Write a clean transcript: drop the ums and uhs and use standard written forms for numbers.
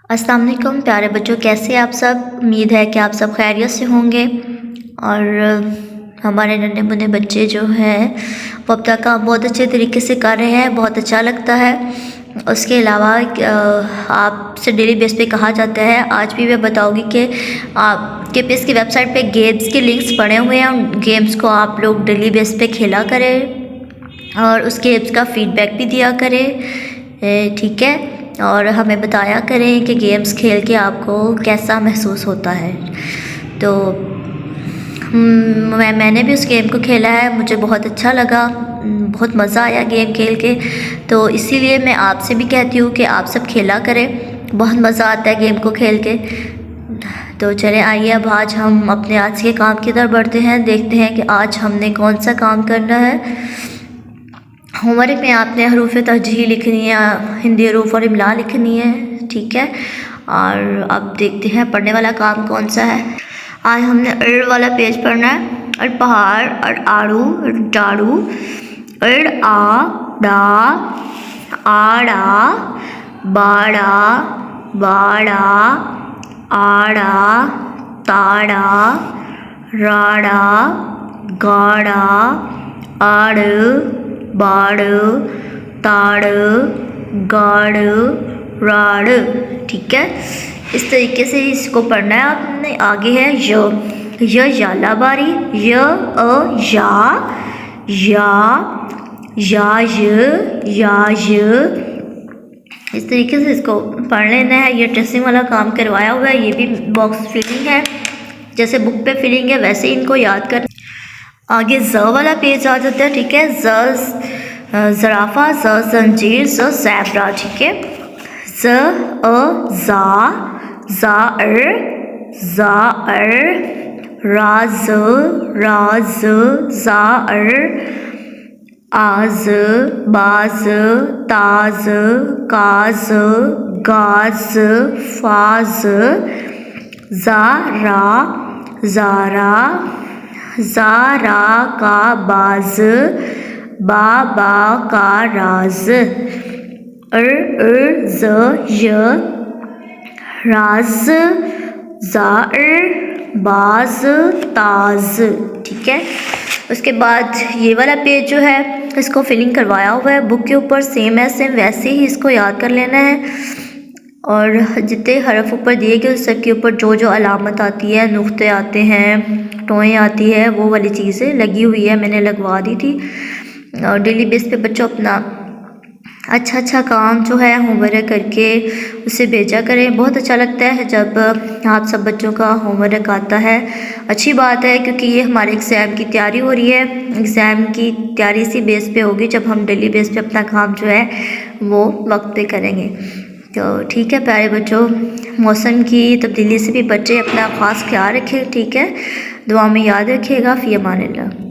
अस्सलाम वालेकुम प्यारे बच्चों, कैसे आप सब। उम्मीद है कि आप सब खैरियत से होंगे। और हमारे नन्हे मुन्ने बच्चे जो हैं वो अपना काम बहुत अच्छे तरीके से कर रहे हैं, बहुत अच्छा लगता है। उसके अलावा आपसे डेली बेस पे कहा जाता है, आज भी मैं बताऊंगी कि आपके पेस की वेबसाइट पे गेम्स के लिंक्स पड़े हुए हैं। उन गेम्स को आप लोग डेली बेस पे खेला करें और उस गेम्स का फीडबैक भी दिया करें, ठीक है। और हमें बताया करें कि गेम्स खेल के आपको कैसा महसूस होता है। तो मैंने भी उस गेम को खेला है, मुझे बहुत अच्छा लगा, बहुत मज़ा आया गेम खेल के। तो इसीलिए मैं आपसे भी कहती हूँ कि आप सब खेला करें, बहुत मज़ा आता है गेम को खेल के। तो चले आइए, अब आज हम अपने आज के काम की तरफ बढ़ते हैं। देखते हैं कि आज हमने कौन सा काम करना है। होमवर्क में आपने हरूफ तरजीह लिखनी है, हिंदी हरूफ और इमला लिखनी है, ठीक है। और अब देखते हैं पढ़ने वाला काम कौन सा है। आज हमने अड़ वाला पेज पढ़ना है। अड़ पहाड़, अड़ आड़ू, डाड़ू, अड़ आ डा, आड़ा, बाड़ा, बाड़ा, आड़ा, ताड़ा, राड़ा, गाड़ा, आड़, बाड़, ताड़, गाड़, राड़, ठीक है। इस तरीके से इसको पढ़ना है आपने। आगे है य याला बारी, य अ या इस तरीके से इसको पढ़ लेना है। ये ट्रेसिंग वाला काम करवाया हुआ है, ये भी बॉक्स फिलिंग है, जैसे बुक पे फिलिंग है वैसे ही इनको याद कर। आगे ज वाला पेज आ जाता है, ठीक है। ज़राफ़ा, ज़ंजीर, ज़ेब्रा, ठीक है। ज़ अ ज़ाअर, राज़, ज़ाअर, आज़, बाज़, ताज़, काज़, गाज़, फ़ाज़, ज़ारा का बाज़, बाबा का राज, ज़ य राज, ज़ाअर, बाज़, ताज़, ठीक है। उसके बाद ये वाला पेज जो है इसको फिलिंग करवाया हुआ है बुक के ऊपर, सेम है सेम वैसे ही इसको याद कर लेना है। और जितने हरफ ऊपर दिए गए उस सब के ऊपर जो जो अलामत आती है, नुक्ते आते हैं, टोएँ आती है, वो वाली चीज़ें लगी हुई है, मैंने लगवा दी थी। और डेली बेस पे बच्चों अपना अच्छा काम जो है होमवर्क करके उसे भेजा करें। बहुत अच्छा लगता है जब आप सब बच्चों का होमवर्क आता है। अच्छी बात है क्योंकि ये हमारे एग्ज़ाम की तैयारी हो रही है। एग्ज़ाम की तैयारी इसी बेस पे होगी जब हम डेली बेस पे अपना काम जो है वो वक्त पे करेंगे। तो ठीक है प्यारे बच्चों, मौसम की तब्दीली से भी बच्चे अपना ख़ास ख्याल रखें, ठीक है। दुआ में याद रखिएगा। फ़ी अमानिल्लाह।